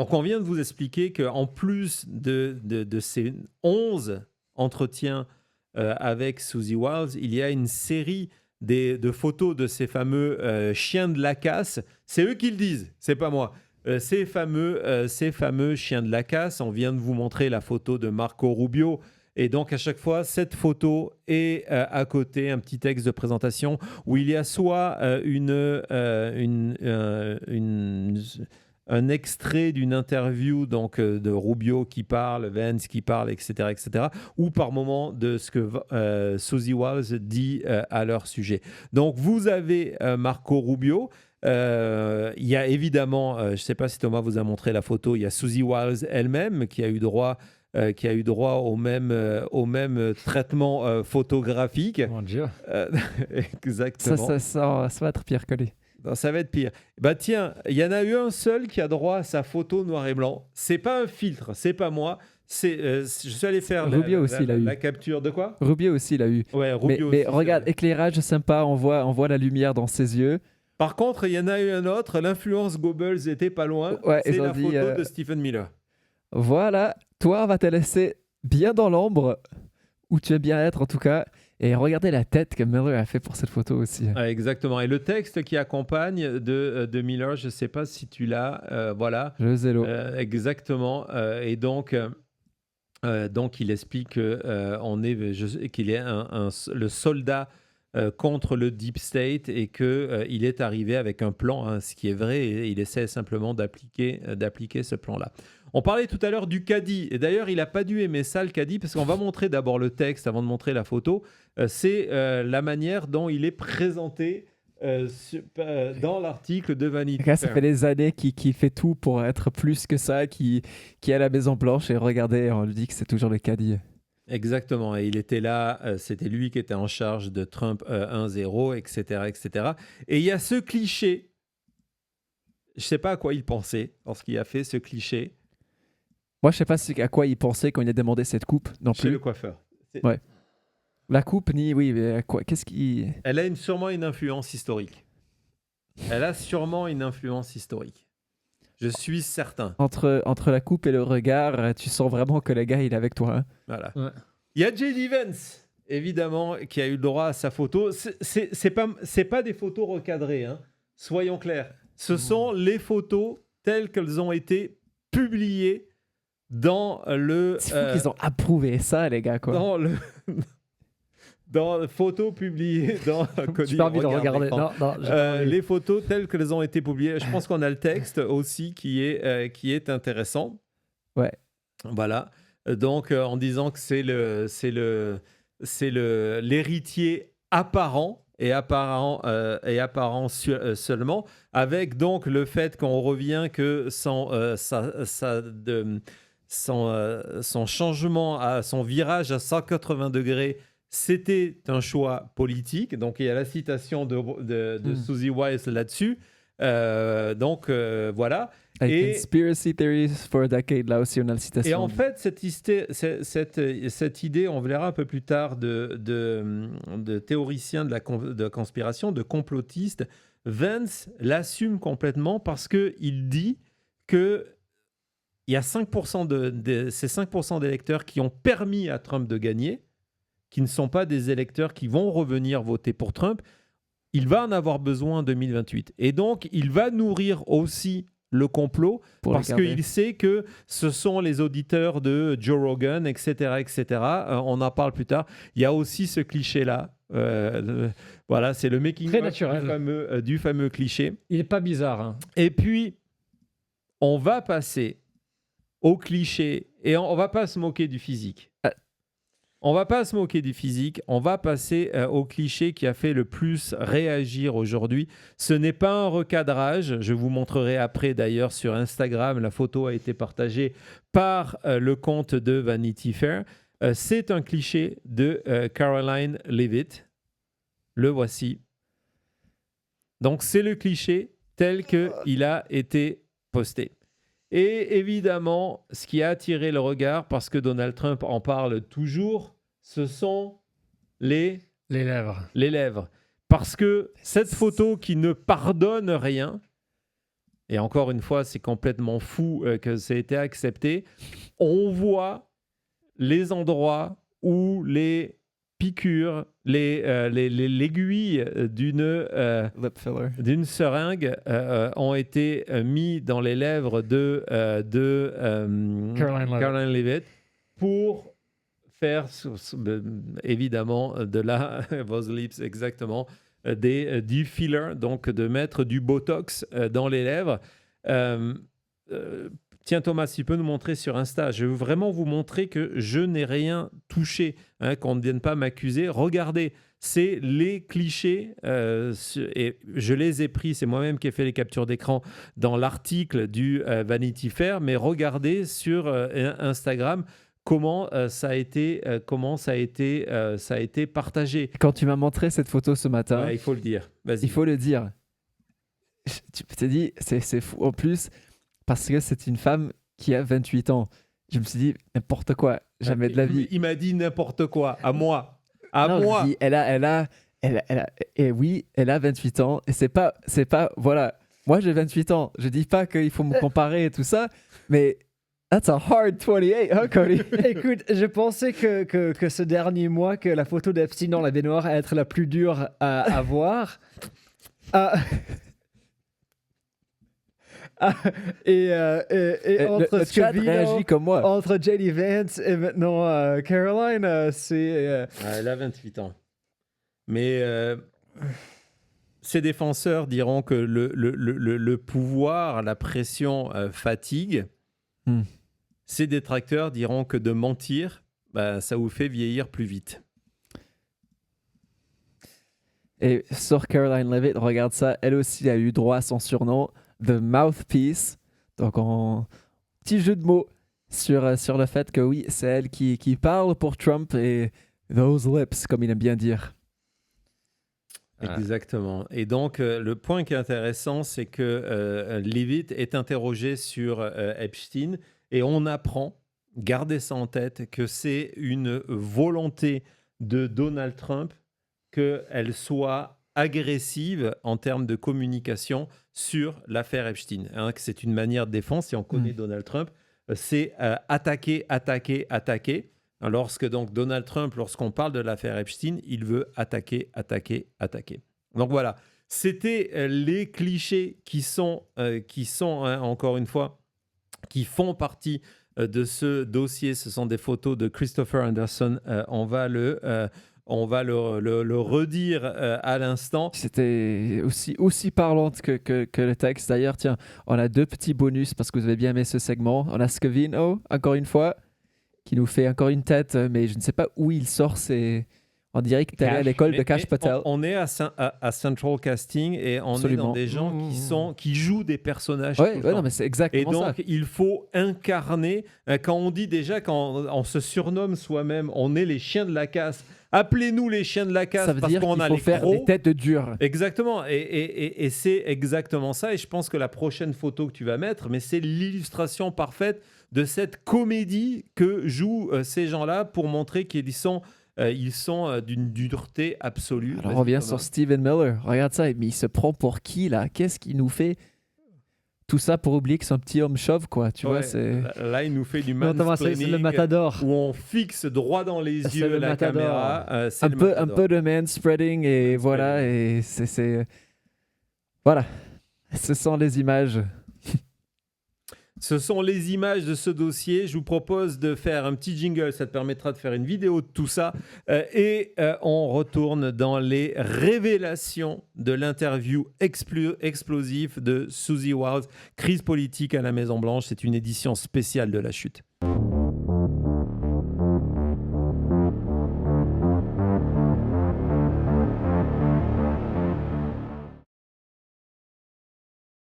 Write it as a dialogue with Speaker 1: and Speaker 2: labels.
Speaker 1: Donc, on vient de vous expliquer qu'en plus de ces 11 entretiens avec Suzy Wiles, il y a une série de photos de ces fameux chiens de la casse. C'est eux qui le disent, c'est pas moi. Ces fameux chiens de la casse, on vient de vous montrer la photo de Marco Rubio. Et donc, à chaque fois, cette photo est à côté, un petit texte de présentation où il y a soit un extrait d'une interview donc, de Rubio qui parle, Vance qui parle, etc., ou par moment de ce que Suzy Wiles dit à leur sujet. Donc, vous avez Marco Rubio. Il y a évidemment, je ne sais pas si Thomas vous a montré la photo, il y a Suzy Wiles elle-même qui a eu droit au même traitement photographique.
Speaker 2: Mon Dieu.
Speaker 1: Exactement.
Speaker 3: Ça va être pire que lui.
Speaker 1: Non, ça va être pire. Bah tiens, il y en a eu un seul qui a droit à sa photo noir et blanc. C'est pas un filtre, c'est pas moi. Je suis allé faire
Speaker 3: Rubio aussi l'a eu.
Speaker 1: la capture de quoi?
Speaker 3: Rubio aussi l'a eu.
Speaker 1: Ouais, Rubio
Speaker 3: Mais
Speaker 1: aussi,
Speaker 3: regarde,
Speaker 1: c'est vrai.
Speaker 3: éclairage sympa, on voit la lumière dans ses yeux.
Speaker 1: Par contre, il y en a eu un autre. L'influence Goebbels était pas loin.
Speaker 3: Ouais,
Speaker 1: C'est
Speaker 3: ils ont
Speaker 1: la
Speaker 3: dit,
Speaker 1: photo de Stephen Miller.
Speaker 3: Voilà, toi, on va te laisser bien dans l'ombre, où tu veux bien être en tout cas. Et regardez la tête que Miller a fait pour cette photo aussi.
Speaker 1: Ah, exactement. Et le texte qui accompagne de Miller, je ne sais pas si tu l'as. Voilà.
Speaker 3: Le zélo.
Speaker 1: Exactement. Et donc il explique qu'il est le soldat contre le Deep State et qu'il est arrivé avec un plan, hein, ce qui est vrai, et il essaie simplement d'appliquer ce plan-là. On parlait tout à l'heure du caddie, et d'ailleurs, il n'a pas dû aimer ça, le caddie, parce qu'on va montrer d'abord le texte avant de montrer la photo. C'est la manière dont il est présenté dans l'article de Vanity
Speaker 3: Ça
Speaker 1: Fair.
Speaker 3: fait des années qu'il fait tout pour être plus que ça, qui est à la Maison Blanche. Et regardez, on lui dit que c'est toujours le caddie.
Speaker 1: Exactement, et il était là, c'était lui qui était en charge de Trump 1-0, etc., etc. Et il y a ce cliché, je ne sais pas à quoi il pensait lorsqu'il a fait ce cliché.
Speaker 3: Moi, je sais pas à quoi il pensait quand il a demandé cette coupe non
Speaker 1: Chez
Speaker 3: plus.
Speaker 1: le coiffeur.
Speaker 3: Ouais. La coupe, oui, mais à quoi, qu'est-ce qui...
Speaker 1: Elle a sûrement une influence historique. Elle a sûrement une influence historique. Je suis certain.
Speaker 3: Entre la coupe et le regard, tu sens vraiment que le gars, il est avec toi. Hein.
Speaker 1: Voilà.
Speaker 2: Ouais.
Speaker 1: Il y a J.D. Vance, évidemment, qui a eu le droit à sa photo. C'est pas des photos recadrées, hein. Soyons clairs. Ce sont les photos telles qu'elles ont été publiées dans le...
Speaker 3: C'est fou qu'ils ont approuvé ça, les gars, quoi.
Speaker 1: Dans photos publiées dans
Speaker 2: J'ai pas envie de regarder. Non, j'ai pas envie.
Speaker 1: les photos telles qu'elles ont été publiées. Je pense qu'on a le texte aussi qui est intéressant.
Speaker 3: Ouais.
Speaker 1: Voilà. Donc, en disant que c'est l'héritier apparent seulement, avec donc le fait qu'on revient que son changement, son virage à 180 degrés, c'était un choix politique. Donc, il y a la citation de Suzy Wiles là-dessus. Voilà.
Speaker 3: Avec Conspiracy Theories for a Decade, là aussi, on a la citation.
Speaker 1: Et en fait, cette idée, on verra un peu plus tard, de théoriciens de la conspiration, de complotistes, Vance l'assume complètement parce qu'il dit qu'il y a 5% ces 5% d'électeurs qui ont permis à Trump de gagner, qui ne sont pas des électeurs qui vont revenir voter pour Trump. Il va en avoir besoin en 2028. Et donc, il va nourrir aussi le complot parce qu'il sait que ce sont les auditeurs de Joe Rogan, etc., etc. On en parle plus tard. Il y a aussi ce cliché-là. Voilà, c'est le making
Speaker 2: Très
Speaker 1: of
Speaker 2: naturel.
Speaker 1: du fameux cliché.
Speaker 2: Il est pas bizarre. Hein.
Speaker 1: Et puis, on va passer au cliché et on va pas se moquer du physique. On va pas se moquer du physique, on va passer au cliché qui a fait le plus réagir aujourd'hui. Ce n'est pas un recadrage, je vous montrerai après d'ailleurs sur Instagram, la photo a été partagée par le compte de Vanity Fair. C'est un cliché de Caroline Leavitt. Le voici. Donc c'est le cliché tel qu'il a été posté. Et évidemment, ce qui a attiré le regard, parce que Donald Trump en parle toujours, ce sont les
Speaker 2: lèvres.
Speaker 1: Les lèvres. Parce que cette photo qui ne pardonne rien, et encore une fois, c'est complètement fou que ça ait été accepté, on voit les endroits où les piqûres, l'aiguille d'une seringue ont été mis dans les lèvres de Caroline Leavitt pour faire, évidemment, de la vos lips, exactement, du filler, donc de mettre du Botox dans les lèvres. Tiens Thomas, tu peux nous montrer sur Insta. Je veux vraiment vous montrer que je n'ai rien touché, qu'on ne vienne pas m'accuser. Regardez, c'est les clichés, et je les ai pris, c'est moi-même qui ai fait les captures d'écran dans l'article du Vanity Fair, mais regardez sur Instagram comment ça a été partagé.
Speaker 3: Quand tu m'as montré cette photo ce matin,
Speaker 1: il faut le dire. Vas-y.
Speaker 3: Il faut le dire. Tu t'es dit, c'est fou. En plus, parce que c'est une femme qui a 28 ans. Je me suis dit, n'importe quoi, jamais de la vie.
Speaker 1: Il m'a dit n'importe quoi, à moi. Moi.
Speaker 3: Dit, elle a 28 ans. Et c'est pas, voilà. Moi, j'ai 28 ans. Je dis pas qu'il faut me comparer et tout ça, mais that's a hard 28, hein, Cody?
Speaker 2: Écoute, je pensais que ce dernier mois, que la photo d'Epstein dans la baignoire allait être la plus dure à voir. Et entre
Speaker 3: le chat réagit comme moi.
Speaker 2: Entre J.D. Vance et maintenant Caroline, c'est...
Speaker 1: Elle a 28 ans. Mais ses défenseurs diront que le pouvoir, la pression fatigue. Ses détracteurs diront que de mentir, ça vous fait vieillir plus vite.
Speaker 3: Et sur Caroline Leavitt, regarde ça, elle aussi a eu droit à son surnom, The Mouthpiece. Donc, petit jeu de mots sur le fait que oui, c'est elle qui parle pour Trump et those lips, comme il aime bien dire.
Speaker 1: Exactement. Et donc, le point qui est intéressant, c'est que Leavitt est interrogé sur Epstein et on apprend, gardez ça en tête, que c'est une volonté de Donald Trump qu'elle soit agressive en termes de communication sur l'affaire Epstein. Que c'est une manière de défense, si on connaît Donald Trump, c'est attaquer. Lorsque donc Donald Trump, lorsqu'on parle de l'affaire Epstein, il veut attaquer. Donc voilà, c'était les clichés qui sont encore une fois, qui font partie de ce dossier. Ce sont des photos de Christopher Anderson. On va le redire à l'instant.
Speaker 3: C'était aussi parlante que le texte. D'ailleurs, tiens, on a 2 petits bonus parce que vous avez bien aimé ce segment. On a Scavino, encore une fois, qui nous fait encore une tête, mais je ne sais pas où il sort. On dirait que tu es à l'école de Kash Patel.
Speaker 1: On est à Central Casting et on est dans des gens qui jouent des personnages.
Speaker 3: Non, mais c'est exactement ça.
Speaker 1: Et donc, il faut incarner. Quand on dit déjà, quand on se surnomme soi-même, on est les chiens de la casse. Appelez-nous les chiens de la casse
Speaker 3: ça veut
Speaker 1: parce
Speaker 3: dire
Speaker 1: qu'on
Speaker 3: qu'il
Speaker 1: a
Speaker 3: faut
Speaker 1: les
Speaker 3: faire
Speaker 1: crocs.
Speaker 3: des têtes de dur.
Speaker 1: Exactement. Et c'est exactement ça. Et je pense que la prochaine photo que tu vas mettre, mais c'est l'illustration parfaite de cette comédie que jouent ces gens-là pour montrer qu'ils sont d'une dureté absolue.
Speaker 3: Alors, on revient sur Stephen Miller. Regarde ça, mais il se prend pour qui, là? Qu'est-ce qu'il nous fait? Tout ça pour oublier que c'est un petit homme chauve, quoi. Tu vois, c'est...
Speaker 1: Là, il nous fait du mansplaining.
Speaker 2: C'est le matador.
Speaker 1: Où on fixe droit dans les yeux la caméra.
Speaker 3: Un peu de manspreading et voilà. Et c'est... Voilà. Ce sont les images.
Speaker 1: Ce sont les images de ce dossier. Je vous propose de faire un petit jingle. Ça te permettra de faire une vidéo de tout ça. Et on retourne dans les révélations de l'interview explosive de Susie Wiles. Crise politique à la Maison-Blanche. C'est une édition spéciale de La Chute.